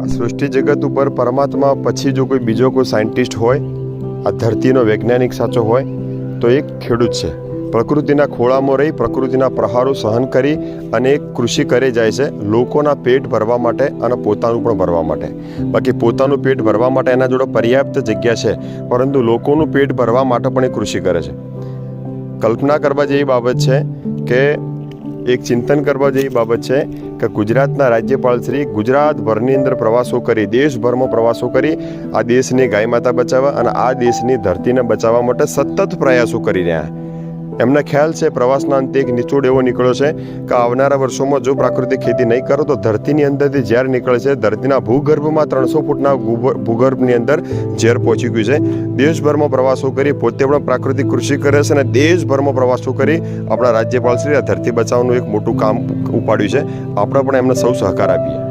સૃષ્ટિ જગત ઉપર પરમાત્મા પછી જો કોઈ બીજો કોઈ સાયન્ટિસ્ટ હોય, આ ધરતીનો વૈજ્ઞાનિક સાચો હોય તો એક ખેડૂત છે. પ્રકૃતિના ખોળામાં રહી પ્રકૃતિના પ્રહારો સહન કરી અને એક કૃષિ કરે જાય છે લોકોના પેટ ભરવા માટે અને પોતાનું પણ ભરવા માટે. બાકી પોતાનું પેટ ભરવા માટે એના જોડે પર્યાપ્ત જગ્યા છે, પરંતુ લોકોનું પેટ ભરવા માટે પણ એ કૃષિ કરે છે. કલ્પના કરવા જેવી બાબત છે કે એક ચિંતન કરવા જેવી બાબત છે કે ગુજરાતના રાજ્યપાલ શ્રી ગુજરાતભરની અંદર પ્રવાસો કરી, દેશભરમાં પ્રવાસો કરી આ દેશની ગાય માતા બચાવવા અને આ દેશની ધરતીને બચાવવા માટે સતત પ્રયાસો કરી રહ્યા. એમને ખ્યાલ છે પ્રવાસના અંતે એક નિચોડ એવો નીકળ્યો છે કે આવનારા વર્ષોમાં જો પ્રાકૃતિક ખેતી નહીં કરો તો ધરતીની અંદરથી ઝેર નીકળે છે. ધરતીના ભૂગર્ભમાં 300 ફૂટના ભૂગર્ભની અંદર ઝેર પહોંચી ગયું છે. દેશભરમાં પ્રવાસો કરી પોતે પણ પ્રાકૃતિક કૃષિ કરે છે અને દેશભરમાં પ્રવાસો કરી આપણા રાજ્યપાલ શ્રી આ ધરતી બચાવવાનું એક મોટું કામ ઉપાડ્યું છે. આપણે પણ એમને સૌ સહકાર આપીએ.